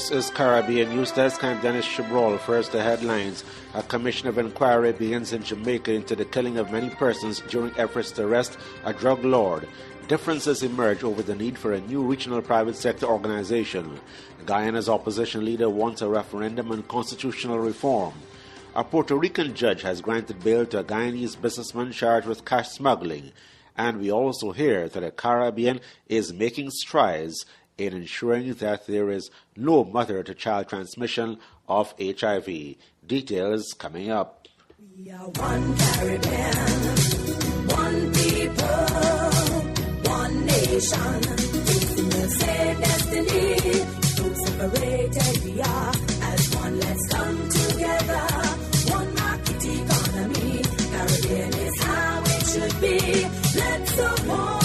This is Caribbean News Desk. I'm Dennis Chabrol. First, the headlines. A commission of inquiry begins in Jamaica into the killing of many persons during efforts to arrest a drug lord. Differences emerge over the need for a new regional private sector organization. Guyana's opposition leader wants a referendum on constitutional reform. A Puerto Rican judge has granted bail to a Guyanese businessman charged with cash smuggling. And we also hear that the Caribbean is making strides in ensuring that there is no mother-to-child transmission of HIV. Details coming up. We are one Caribbean, one people, one nation. Facing the same destiny, so separated we are. As one, let's come together. One market economy. Caribbean is how it should be. Let's support.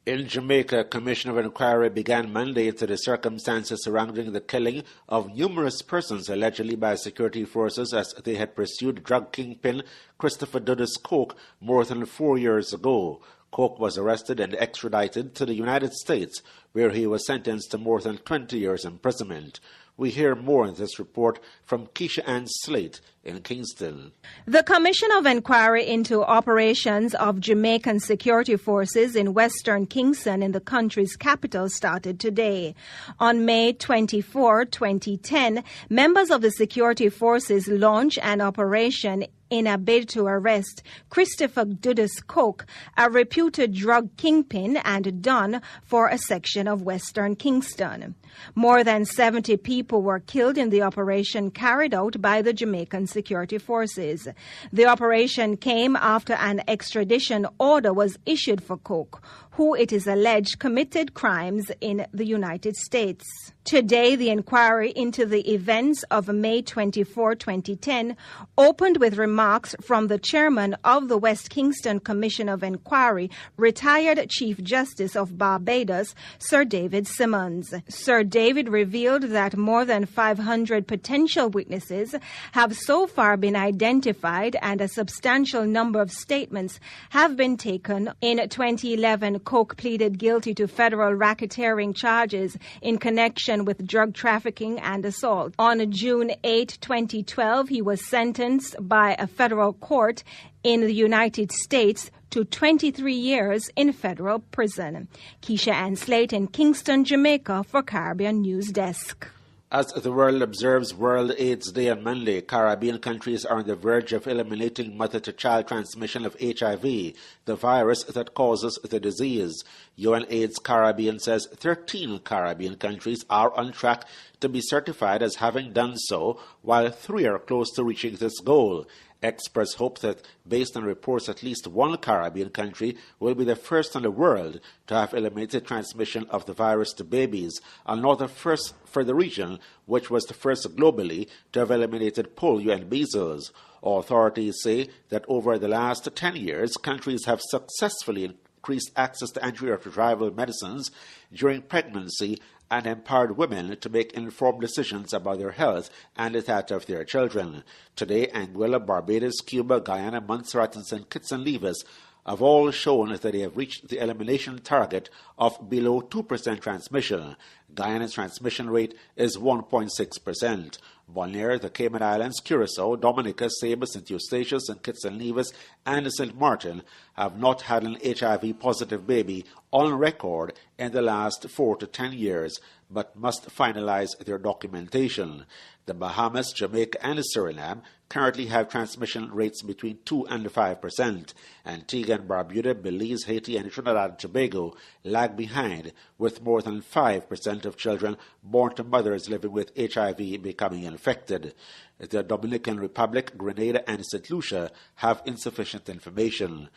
In Jamaica, a commission of inquiry began Monday into the circumstances surrounding the killing of numerous persons allegedly by security forces as they had pursued drug kingpin Christopher Dudas Coke more than 4 years ago. Coke was arrested and extradited to the United States, where he was sentenced to more than 20 years imprisonment. We hear more in this report from Keisha Ann Slate in Kingston. The Commission of Inquiry into Operations of Jamaican Security Forces in Western Kingston in the country's capital started today. On May 24, 2010, members of the security forces launched an operation in a bid to arrest Christopher Dudas Coke, a reputed drug kingpin and don for a section of Western Kingston. More than 70 people were killed in the operation carried out by the Jamaican security forces. The operation came after an extradition order was issued for Coke, who it is alleged committed crimes in the United States. Today, the inquiry into the events of May 24, 2010 opened with remarks from the chairman of the West Kingston Commission of Inquiry, retired Chief Justice of Barbados, Sir David Simmons. Sir David revealed that more than 500 potential witnesses have so far been identified and a substantial number of statements have been taken. In 2011, Coke pleaded guilty to federal racketeering charges in connection with drug trafficking and assault. On June 8, 2012, he was sentenced by a federal court in the United States to 23 years in federal prison. Keisha Ann Slate in Kingston, Jamaica for Caribbean News Desk. As the world observes World AIDS Day on Monday, Caribbean countries are on the verge of eliminating mother-to-child transmission of HIV, the virus that causes the disease. UNAIDS Caribbean says 13 Caribbean countries are on track to be certified as having done so, while 3 are close to reaching this goal. Experts hope that, based on reports, at least one Caribbean country will be the first in the world to have eliminated transmission of the virus to babies, another first for the region, which was the first globally to have eliminated polio and measles. Authorities say that over the last 10 years, countries have successfully increased access to antiretroviral medicines during pregnancy and empowered women to make informed decisions about their health and that of their children. Today, Anguilla, Barbados, Cuba, Guyana, Montserrat, and St. Kitts and Nevis have all shown that they have reached the elimination target of below 2% transmission. Guyana's transmission rate is 1.6%. Bonaire, the Cayman Islands, Curacao, Dominica, Saba, St. Eustatius, St. Kitts and Nevis, and St. Martin have not had an HIV-positive baby on record in the last 4 to 10 years, but must finalize their documentation. The Bahamas, Jamaica, and Suriname currently have transmission rates between 2 and 5%. Antigua and Barbuda, Belize, Haiti, and Trinidad and Tobago lag behind, with more than 5% of children born to mothers living with HIV becoming infected. The Dominican Republic, Grenada, and St. Lucia have insufficient information.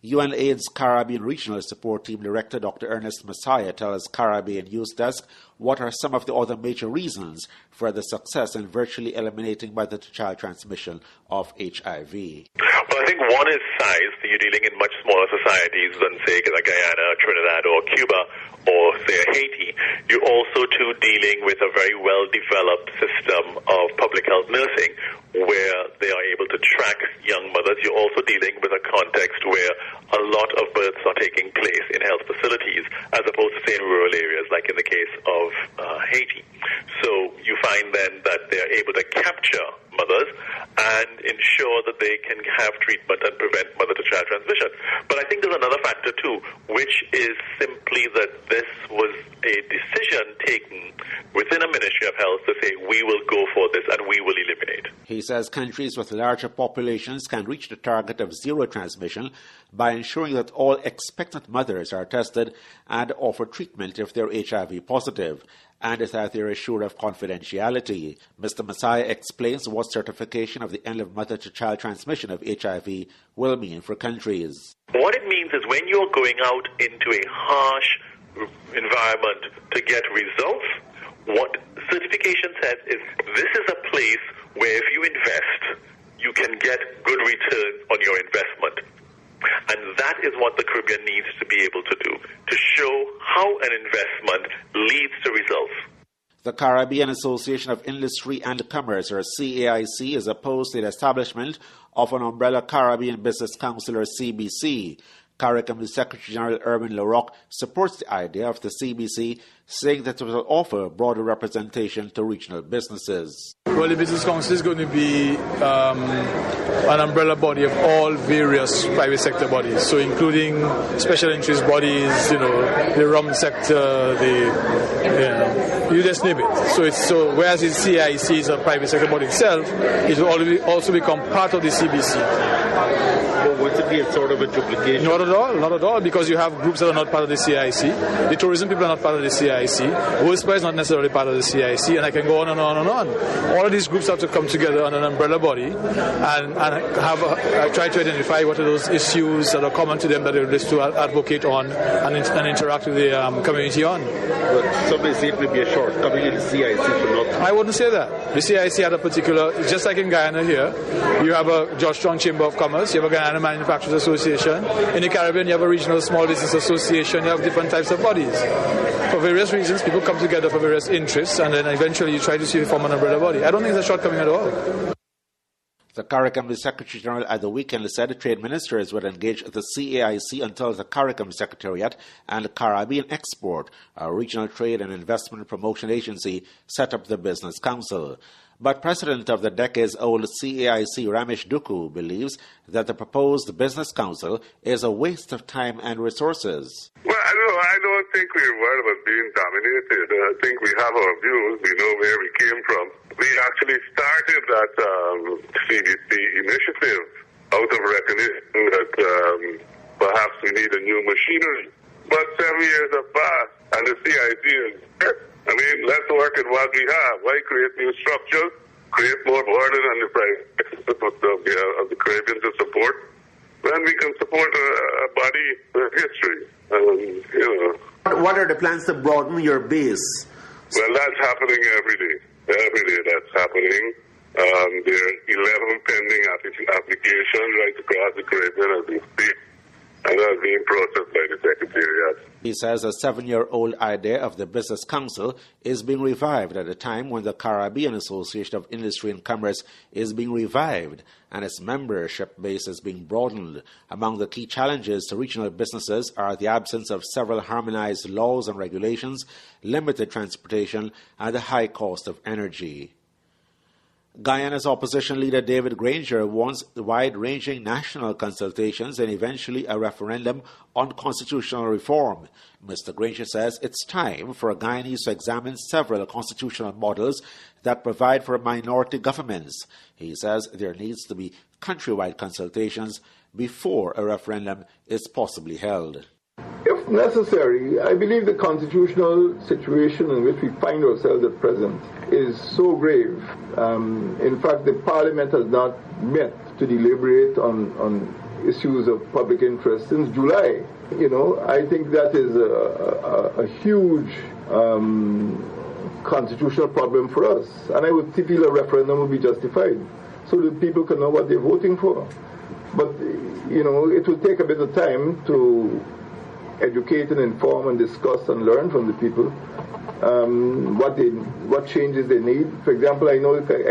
UNAIDS Caribbean Regional Support Team Director Dr. Ernest Messiah tells Caribbean News Desk what are some of the other major reasons for the success in virtually eliminating mother-to-child transmission of HIV. Well, I think one is size. So you're dealing in much smaller societies than, say, Guyana, Trinidad, or Cuba, or, say, Haiti. You're also, too, dealing with a very well-developed system of public health nursing where they are able to track young mothers. You're also dealing with a context where a lot of births are taking place in health facilities as opposed to, say, in rural areas, like in the case of Haiti. So you find then that they're able to capture mothers and ensure that they can have treatment and prevent mother-to-child transmission. But I think there's another factor too, which is simply that this was a decision taken within a Ministry of Health to say we will go for this and we will eliminate. He says countries with larger populations can reach the target of zero transmission by ensuring that all expectant mothers are tested and offered treatment if they're HIV positive, and that they're assured of confidentiality. Mr. Messiah explains what certification of the end of mother-to-child transmission of HIV will mean for countries. What it means is when you're going out into a harsh environment to get results, what certification says is this is a place where if you invest, you can get good return on your investment. And that is what the Caribbean needs to be able to do, to show how an investment leads to results. The Caribbean Association of Industry and Commerce, or CAIC, is opposed to the establishment of an umbrella Caribbean Business Council, or CBC. CARICOM Secretary General Erwin LaRocque supports the idea of the CBC, saying that it will offer broader representation to regional businesses. Well, the Business Council is going to be an umbrella body of all various private sector bodies, so including special interest bodies, the rum sector, you just name it. So whereas the CIC is a private sector body itself, it will also become part of the CBC. But would it be a sort of a duplication? Not at all, because you have groups that are not part of the CIC. The tourism people are not part of the CIC. WISPA is not necessarily part of the CIC, and I can go on and on and on. All of these groups have to come together on an umbrella body and try to identify what are those issues that are common to them that they wish to advocate on and interact with the community on. But somebody say it would be a shortcoming in the CIC for not. I wouldn't say that. The CIC had a particular, just like in Guyana here, you have a Georgetown Chamber of Commerce, you have a Guyana Manufacturers Association. In the Caribbean, you have a Regional Small Business Association, you have different types of bodies. For various reasons, people come together for various interests, and then eventually you try to see if you form an umbrella body. I don't think it's a shortcoming at all. The CARICOM Secretary General at the weekend said trade ministers would engage the CAIC until the CARICOM Secretariat and Caribbean Export, a regional trade and investment promotion agency, set up the Business Council. But President of the decades-old CAIC, Ramesh Duku, believes that the proposed Business Council is a waste of time and resources. Well, I don't think we're worried about being dominated. I think we have our views. We know where we came from. We actually started that CBC initiative out of recognition that perhaps we need a new machinery. But 7 years have passed, and the CIC is dead. Let's work at what we have. Why create new structures, create more burden on the private of the Caribbean to support, when we can support a body with history. What are the plans to broaden your base? Well, that's happening every day. Every day that's happening. There are 11 pending applications right across the Caribbean as we speak. And that's being processed by the Secretariat. He says a 7-year-old idea of the Business Council is being revived at a time when the Caribbean Association of Industry and Commerce is being revived and its membership base is being broadened. Among the key challenges to regional businesses are the absence of several harmonized laws and regulations, limited transportation, and the high cost of energy. Guyana's opposition leader David Granger wants wide-ranging national consultations and eventually a referendum on constitutional reform. Mr. Granger says it's time for Guyanese to examine several constitutional models that provide for minority governments. He says there needs to be countrywide consultations before a referendum is possibly held. If necessary, I believe the constitutional situation in which we find ourselves at present is so grave. In fact, the Parliament has not met to deliberate on issues of public interest since July. I think that is a huge constitutional problem for us. And I would feel a referendum would be justified so that people can know what they're voting for. But, it will take a bit of time to educate and inform and discuss and learn from the people what changes they need. For example, I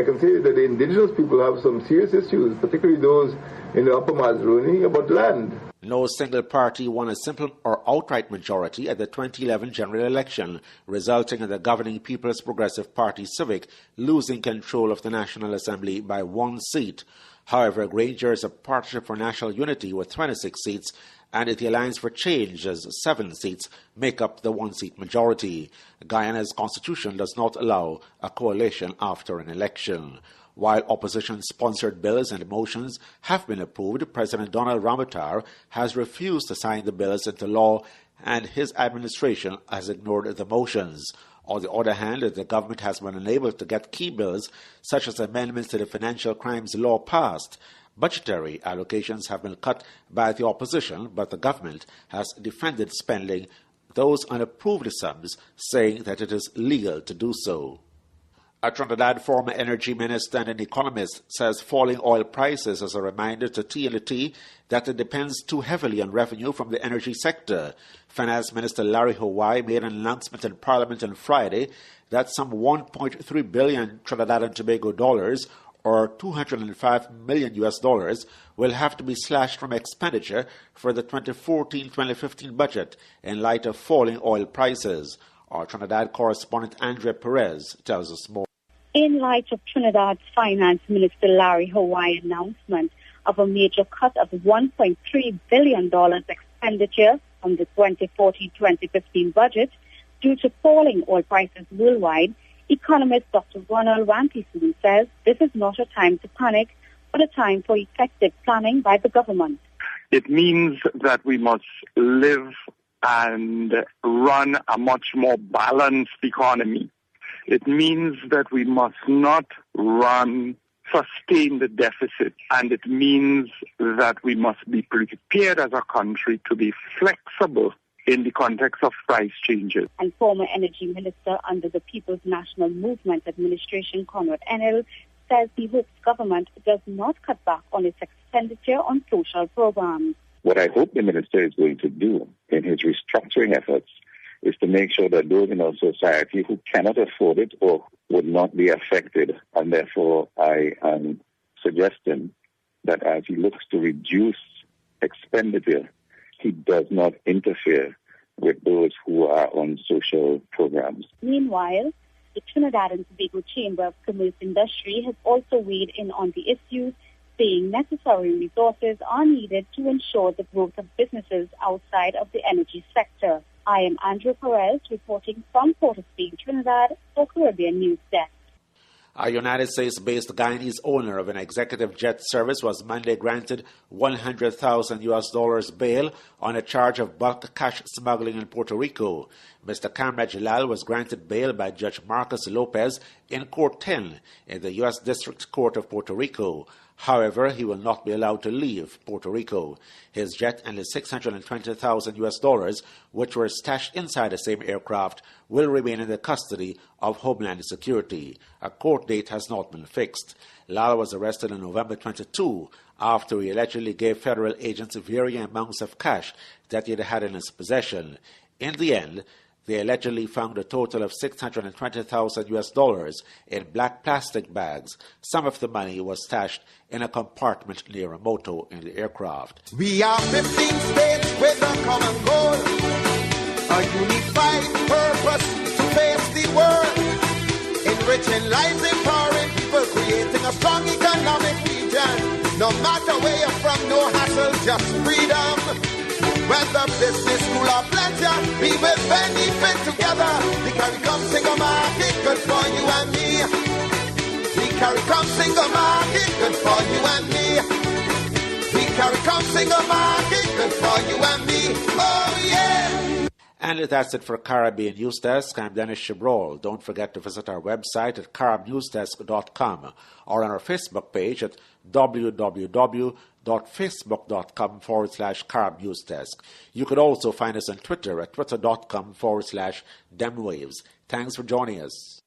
can say that the indigenous people have some serious issues, particularly those in the Upper Mazaruni, about land. No single party won a simple or outright majority at the 2011 general election, resulting in the governing People's Progressive Party Civic losing control of the National Assembly by 1 seat. However, Granger's Partnership for National Unity with 26 seats and the Alliance for Change's 7 seats make up the 1-seat majority. Guyana's constitution does not allow a coalition after an election. While opposition-sponsored bills and motions have been approved, President Donald Ramottar has refused to sign the bills into law, and his administration has ignored the motions. On the other hand, the government has been unable to get key bills, such as amendments to the Financial Crimes Law, passed. Budgetary allocations have been cut by the opposition, but the government has defended spending those unapproved sums, saying that it is legal to do so. A Trinidad former energy minister and an economist says falling oil prices is a reminder to TNT that it depends too heavily on revenue from the energy sector. Finance Minister Larry Hawaii made an announcement in Parliament on Friday that some $1.3 billion Trinidad and Tobago dollars, or $205 million will have to be slashed from expenditure for the 2014-2015 budget in light of falling oil prices. Our Trinidad correspondent Andrea Perez tells us more. In light of Trinidad's Finance Minister Larry Hawaii's announcement of a major cut of $1.3 billion expenditure from the 2014-2015 budget due to falling oil prices worldwide, economist Dr. Ronald Rampison says this is not a time to panic, but a time for effective planning by the government. It means that we must live and run a much more balanced economy. It means that we must not sustain the deficit, and it means that we must be prepared as a country to be flexible in the context of price changes. And former energy minister under the People's National Movement administration, Conrad Enel, says he hopes government does not cut back on its expenditure on social programs. What I hope the minister is going to do in his restructuring efforts is to make sure that those in our society who cannot afford it or would not be affected, and therefore I am suggesting that as he looks to reduce expenditure, he does not interfere with those who are on social programs. Meanwhile, the Trinidad and Tobago Chamber of Commerce Industry has also weighed in on the issue, saying necessary resources are needed to ensure the growth of businesses outside of the energy sector. I am Andrea Perez, reporting from Port of Spain, Trinidad, for Caribbean News Desk. A United States-based Guyanese owner of an executive jet service was Monday granted $100,000 bail on a charge of bulk cash smuggling in Puerto Rico. Mr. Kamraj Jalal was granted bail by Judge Marcus Lopez in Court 10 in the U.S. District Court of Puerto Rico. However, he will not be allowed to leave Puerto Rico. His jet and his $620,000, which were stashed inside the same aircraft, will remain in the custody of Homeland Security. A court date has not been fixed. Lal was arrested on November 22 after he allegedly gave federal agents varying amounts of cash that he had in his possession. In the end, they allegedly found a total of $620,000 in black plastic bags. Some of the money was stashed in a compartment near a motor in the aircraft. We are 15 states with a common goal, a unified purpose to face the world, enriching lives, empowering people, creating a strong economic region. No matter where you're from, no hassle, just freedom. Whether business, school, or pleasure, we will benefit together. The CARICOM single market, good for you and me. The CARICOM single market, good for you and me. The CARICOM single market, good for you and me. Oh yeah! And that's it for Caribbean News Desk. I'm Dennis Shibrol. Don't forget to visit our website at caribnewsdesk.com or on our Facebook page at www.facebook.com/caribnewsdesk. You could also find us on Twitter at twitter.com/demwaves. Thanks for joining us.